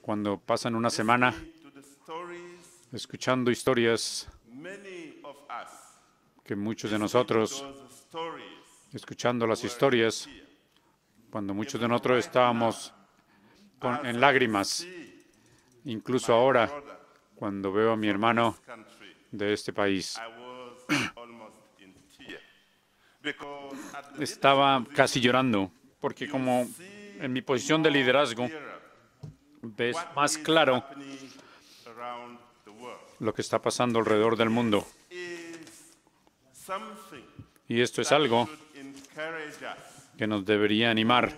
Cuando pasan una semana escuchando historias que muchos de nosotros, escuchando las historias, cuando muchos de nosotros estábamos en lágrimas, incluso ahora, cuando veo a mi hermano de este país, estaba casi llorando, porque como en mi posición de liderazgo, ves más claro lo que está pasando alrededor del mundo. Y esto es algo que nos debería animar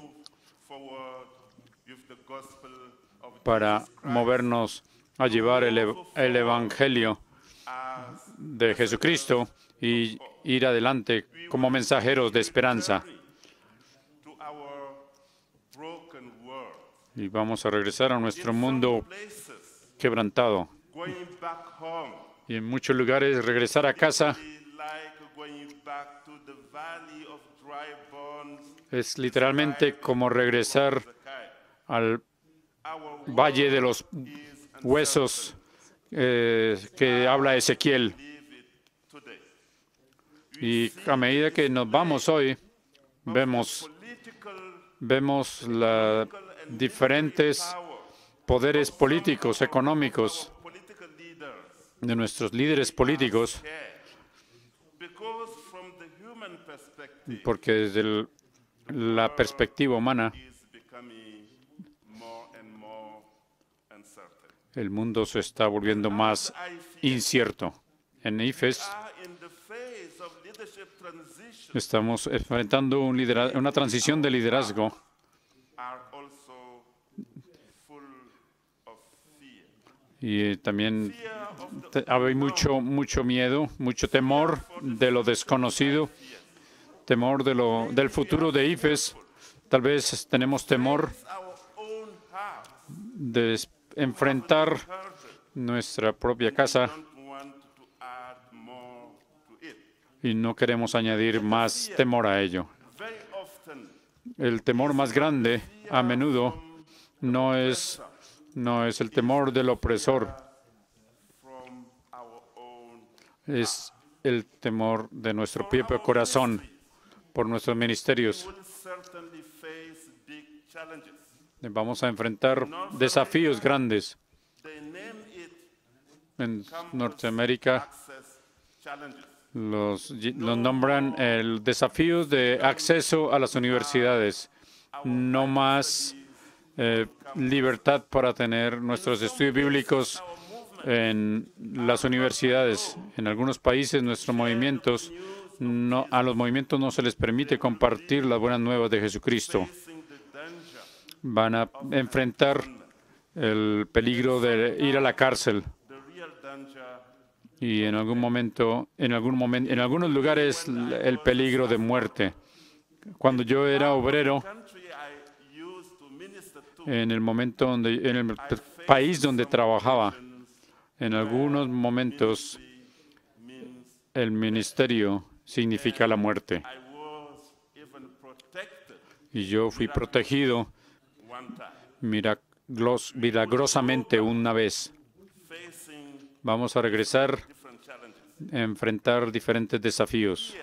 para movernos a llevar el Evangelio de Jesucristo y ir adelante como mensajeros de esperanza. Y vamos a regresar a nuestro mundo quebrantado. Y en muchos lugares regresar a casa es literalmente como regresar al valle de los huesos que habla Ezequiel. Y a medida que nos vamos hoy, vemos los diferentes poderes políticos, económicos de nuestros líderes políticos, porque desde la perspectiva humana, el mundo se está volviendo más incierto. En IFES estamos enfrentando una transición de liderazgo y también hay mucho miedo, mucho temor de lo desconocido, temor del futuro de IFES. Tal vez tenemos temor de enfrentar nuestra propia casa y no queremos añadir más temor a ello. El temor más grande a menudo no es el temor del opresor, es el temor de nuestro propio corazón por nuestros ministerios. Vamos a enfrentar desafíos grandes. En Norteamérica los nombran el desafío de acceso a las universidades. No más libertad para tener nuestros estudios bíblicos en las universidades. En algunos países, nuestros movimientos, a los movimientos no se les permite compartir las buenas nuevas de Jesucristo. Van a enfrentar el peligro de ir a la cárcel. Y en algunos lugares, el peligro de muerte. Cuando yo era obrero, en el país donde trabajaba, en algunos momentos, el ministerio significa la muerte. Y yo fui protegido milagrosamente una vez. Vamos a regresar a enfrentar diferentes desafíos.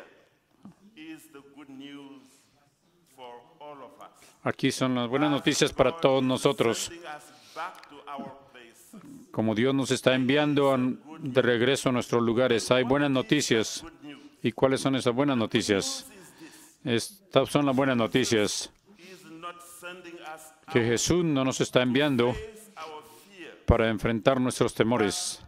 Aquí son las buenas noticias para todos nosotros. Como Dios nos está enviando de regreso a nuestros lugares, hay buenas noticias. ¿Y cuáles son esas buenas noticias? Estas son las buenas noticias. Que Jesús no nos está enviando para enfrentar nuestros temores,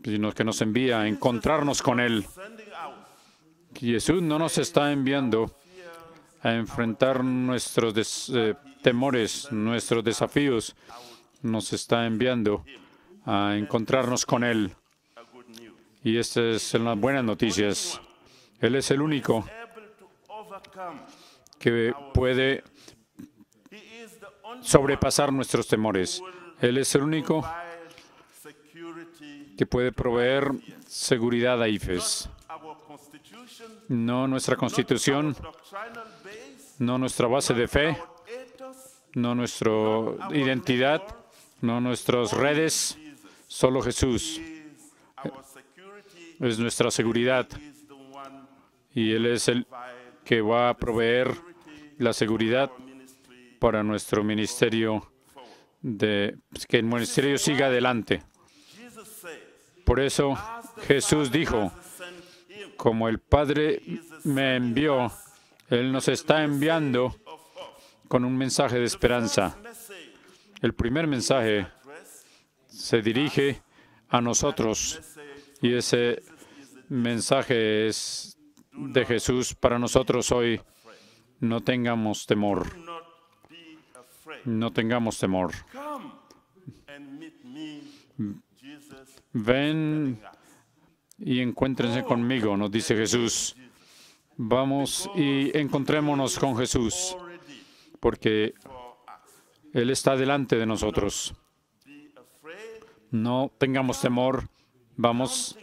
sino que nos envía a encontrarnos con Él. Jesús no nos está enviando a enfrentar nuestros temores, nuestros desafíos. Nos está enviando a encontrarnos con Él. Y estas son las buenas noticias. Él es el único que puede sobrepasar nuestros temores. Él es el único que puede proveer seguridad a IFES. no nuestra constitución, no nuestra base de fe, no nuestra identidad, no nuestras redes, solo Jesús es nuestra seguridad. Y Él es el que va a proveer la seguridad para nuestro ministerio, que el ministerio siga adelante. Por eso Jesús dijo, como el Padre me envió, Él nos está enviando con un mensaje de esperanza. El primer mensaje se dirige a nosotros y ese mensaje es de Jesús para nosotros hoy. No tengamos temor. No tengamos temor. Ven y encuéntrense conmigo, nos dice Jesús. Vamos y encontrémonos con Jesús, porque Él está delante de nosotros. No tengamos temor. Vamos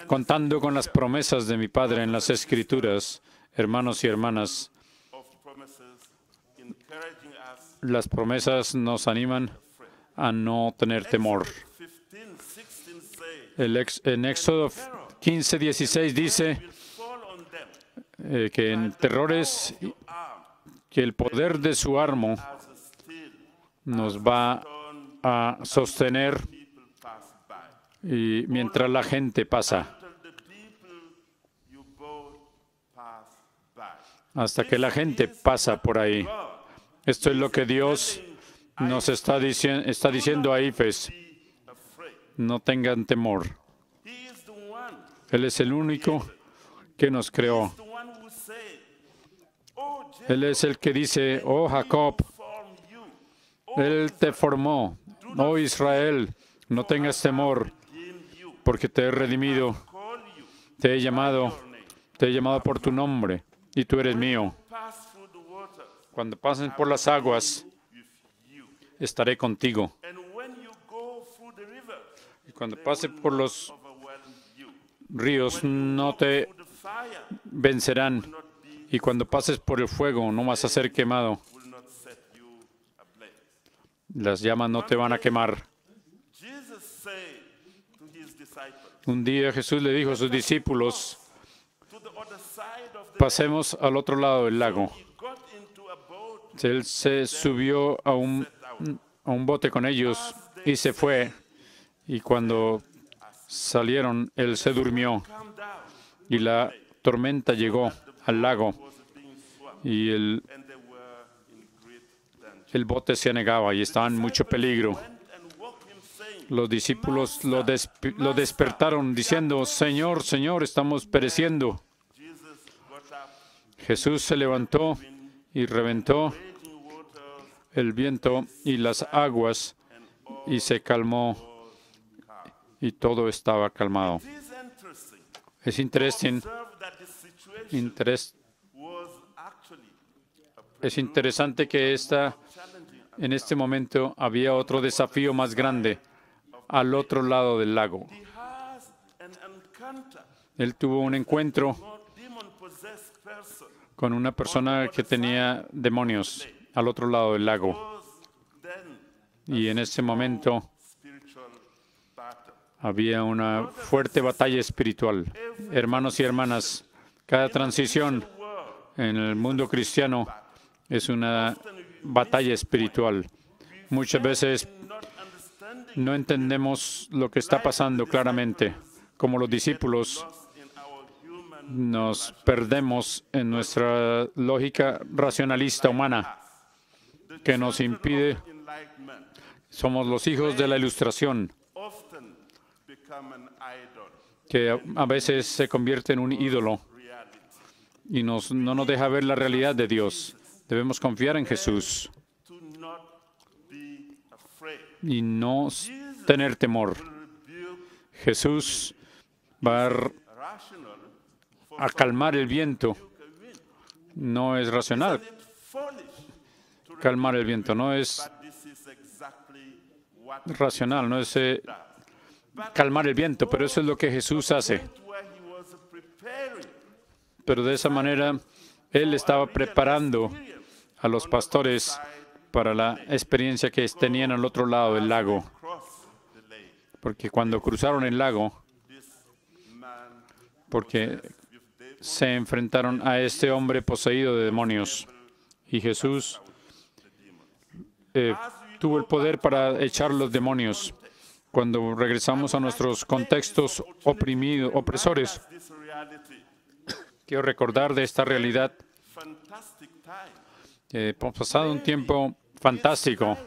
contando con las promesas de mi Padre en las Escrituras, hermanos y hermanas. Las promesas nos animan a no tener temor. En Éxodo 15, 16 dice que en terrores, que el poder de su arma nos va a sostener y mientras la gente pasa, hasta que la gente pasa por ahí. Esto es lo que Dios nos está diciendo a Ifes. No tengan temor. Él es el único que nos creó. Él es el que dice, oh Jacob, Él te formó. Oh Israel, no tengas temor, porque te he redimido. Te he llamado por tu nombre, y tú eres mío. Cuando pasen por las aguas, estaré contigo. Y cuando pase por los ríos, no te vencerán. Y cuando pases por el fuego, no vas a ser quemado. Las llamas no te van a quemar. Un día Jesús le dijo a sus discípulos, pasemos al otro lado del lago. Él se subió a un bote con ellos y se fue. Y cuando salieron, Él se durmió. Y la tormenta llegó al lago. Y el bote se anegaba y estaba en mucho peligro. Los discípulos lo despertaron diciendo, Señor, Señor, estamos pereciendo. Jesús se levantó y reventó el viento y las aguas y se calmó y todo estaba calmado. Es interesante que en este momento había otro desafío más grande al otro lado del lago. Él tuvo un encuentro con una persona que tenía demonios al otro lado del lago. Y en ese momento había una fuerte batalla espiritual. Hermanos y hermanas, cada transición en el mundo cristiano es una batalla espiritual. Muchas veces no entendemos lo que está pasando claramente. Como los discípulos, nos perdemos en nuestra lógica racionalista humana que nos impide. Somos los hijos de la ilustración, que a veces se convierte en un ídolo y no nos deja ver la realidad de Dios. Debemos confiar en Jesús y no tener temor. Jesús va a calmar el viento. No es racional calmar el viento, no es racional, no es calmar el viento, pero eso es lo que Jesús hace. Pero de esa manera, Él estaba preparando a los pastores para la experiencia que tenían al otro lado del lago. Porque cuando cruzaron el lago, porque se enfrentaron a este hombre poseído de demonios. Y Jesús tuvo el poder para echar los demonios. Cuando regresamos a nuestros contextos opresores, quiero recordar de esta realidad. Hemos pasado un tiempo fantástico.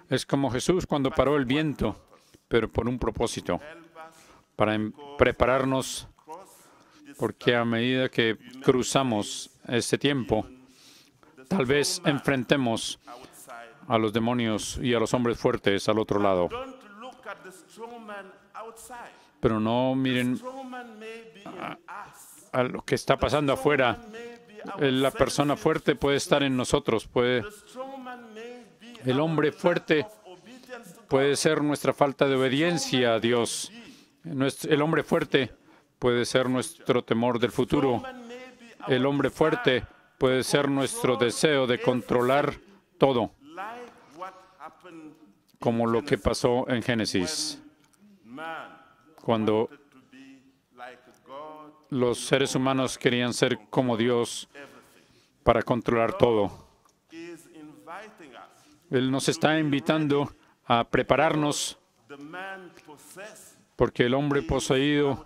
Es como Jesús cuando paró el viento, pero por un propósito, para prepararnos, porque a medida que cruzamos este tiempo, tal vez enfrentemos a los demonios y a los hombres fuertes al otro lado. Pero no miren a lo que está pasando afuera. La persona fuerte puede estar en nosotros. El hombre fuerte puede ser nuestra falta de obediencia a Dios. El hombre fuerte puede ser nuestro temor del futuro. El hombre fuerte puede ser nuestro deseo de controlar todo, como lo que pasó en Génesis, cuando los seres humanos querían ser como Dios para controlar todo. Él nos está invitando a prepararnos, porque el hombre poseído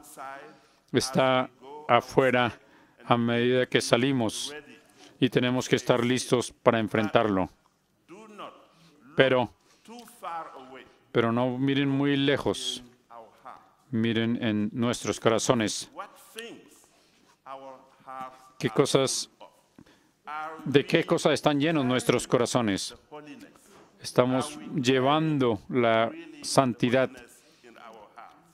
está afuera a medida que salimos y tenemos que estar listos para enfrentarlo. Pero no miren muy lejos, miren en nuestros corazones. ¿De qué cosas están llenos nuestros corazones? Estamos llevando la santidad.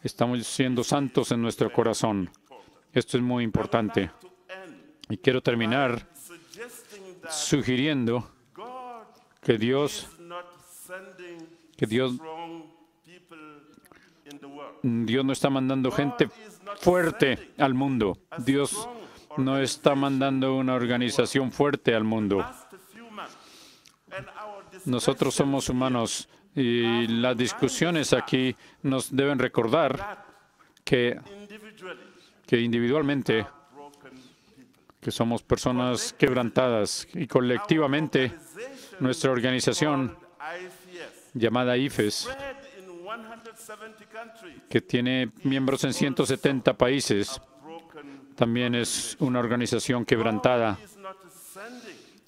Estamos siendo santos en nuestro corazón. Esto es muy importante. Y quiero terminar sugiriendo que Dios no está mandando gente fuerte al mundo. Dios no está mandando una organización fuerte al mundo. Nosotros somos humanos y las discusiones aquí nos deben recordar que individualmente que somos personas quebrantadas y colectivamente nuestra organización llamada IFES, que tiene miembros en 170 países, también es una organización quebrantada.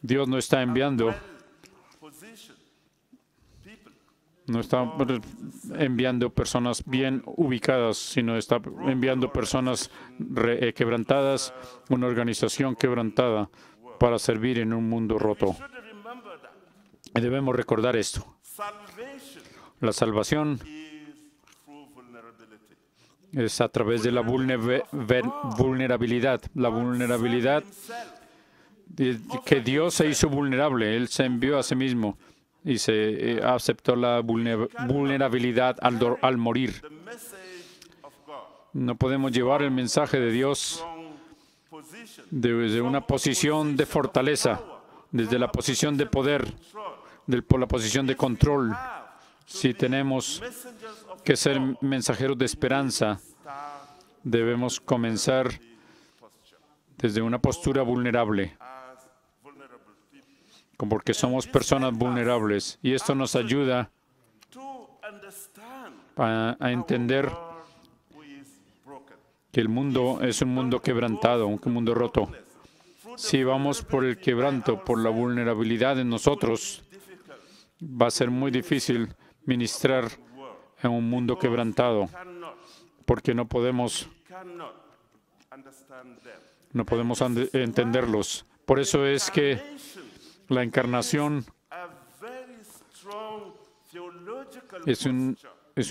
Dios no está enviando personas bien ubicadas, sino está enviando personas quebrantadas, una organización quebrantada para servir en un mundo roto. Y debemos recordar esto. La salvación es a través de la vulnerabilidad. La vulnerabilidad que Dios se hizo vulnerable. Él se envió a sí mismo y se aceptó la vulnerabilidad al morir. No podemos llevar el mensaje de Dios desde una posición de fortaleza, desde la posición de poder, por la posición de control. Si tenemos que ser mensajeros de esperanza, debemos comenzar desde una postura vulnerable, porque somos personas vulnerables. Y esto nos ayuda a entender que el mundo es un mundo quebrantado, un mundo roto. Si vamos por el quebranto, por la vulnerabilidad en nosotros, va a ser muy difícil ministrar en un mundo quebrantado, porque no podemos entenderlos. Por eso es que la encarnación es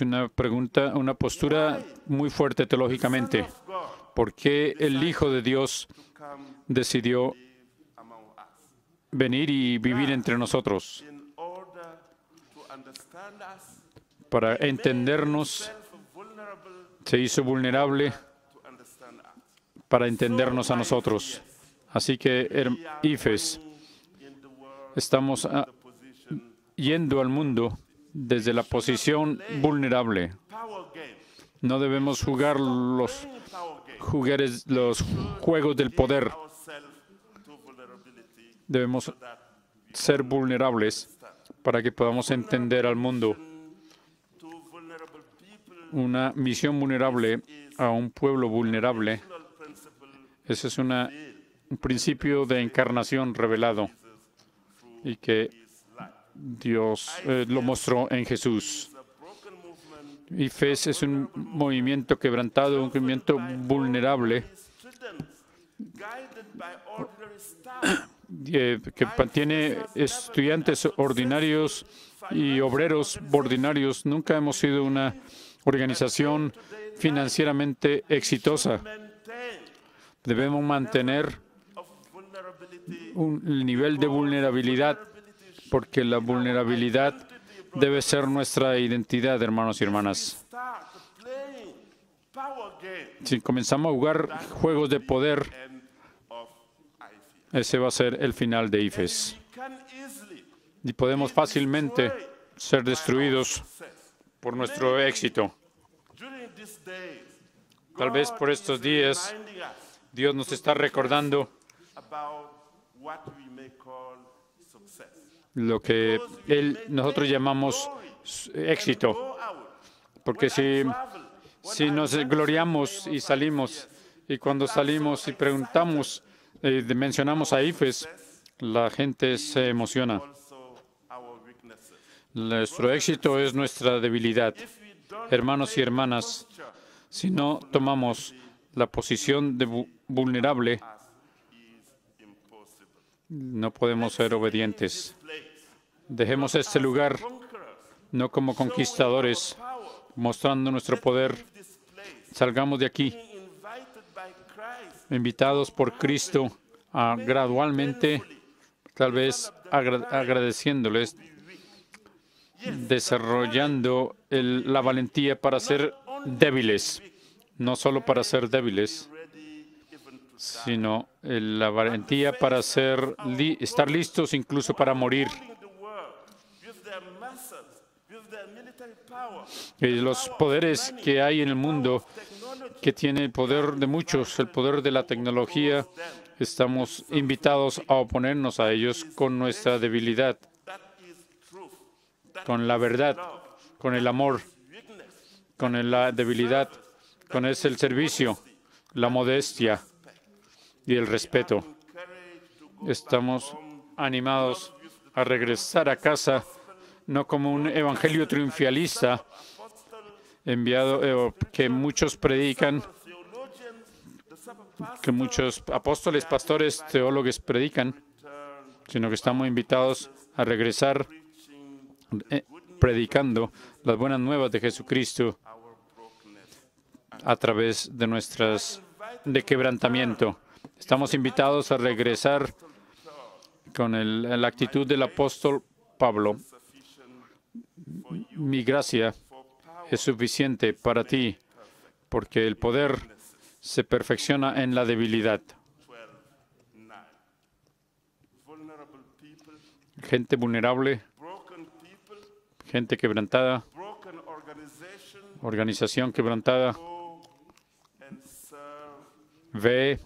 una pregunta, una postura muy fuerte teológicamente. ¿Por qué el Hijo de Dios decidió venir y vivir entre nosotros? para entendernos, se hizo vulnerable para entendernos a nosotros. Así que, IFES, estamos yendo al mundo desde la posición vulnerable. No debemos jugar los juegos del poder. Debemos ser vulnerables para que podamos entender al mundo. Una misión vulnerable a un pueblo vulnerable. Ese es un principio de encarnación revelado y que Dios lo mostró en Jesús. IFES es un movimiento quebrantado, un movimiento vulnerable que tiene estudiantes ordinarios y obreros ordinarios. Nunca hemos sido una organización financieramente exitosa. Debemos mantener un nivel de vulnerabilidad, porque la vulnerabilidad debe ser nuestra identidad, hermanos y hermanas. Si comenzamos a jugar juegos de poder, ese va a ser el final de IFES. Y podemos fácilmente ser destruidos por nuestro éxito. Tal vez por estos días, Dios nos está recordando lo que nosotros llamamos éxito. Porque si nos gloriamos y salimos, y cuando salimos y preguntamos, mencionamos a IFES, la gente se emociona. Nuestro éxito es nuestra debilidad. Hermanos y hermanas, si no tomamos la posición de vulnerable, no podemos ser obedientes. Dejemos este lugar no como conquistadores, mostrando nuestro poder. Salgamos de aquí, invitados por Cristo a gradualmente, tal vez agradeciéndoles, desarrollando la valentía para ser débiles, no solo para ser débiles, sino la valentía para estar listos incluso para morir. Y los poderes que hay en el mundo, que tiene el poder de muchos, el poder de la tecnología, estamos invitados a oponernos a ellos con nuestra debilidad, con la verdad, con el amor, con la debilidad, con el servicio, la modestia y el respeto. Estamos animados a regresar a casa, no como un evangelio triunfalista enviado que muchos predican, que muchos apóstoles, pastores, teólogos predican, sino que estamos invitados a regresar predicando las buenas nuevas de Jesucristo a través de quebrantamiento. Estamos invitados a regresar con la actitud del apóstol Pablo. Mi gracia es suficiente para ti, porque el poder se perfecciona en la debilidad. Gente vulnerable, gente quebrantada, organización quebrantada, ve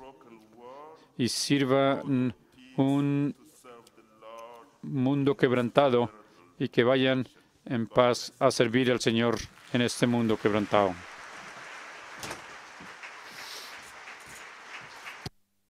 y sirva un mundo quebrantado y que vayan en paz a servir al Señor en este mundo quebrantado.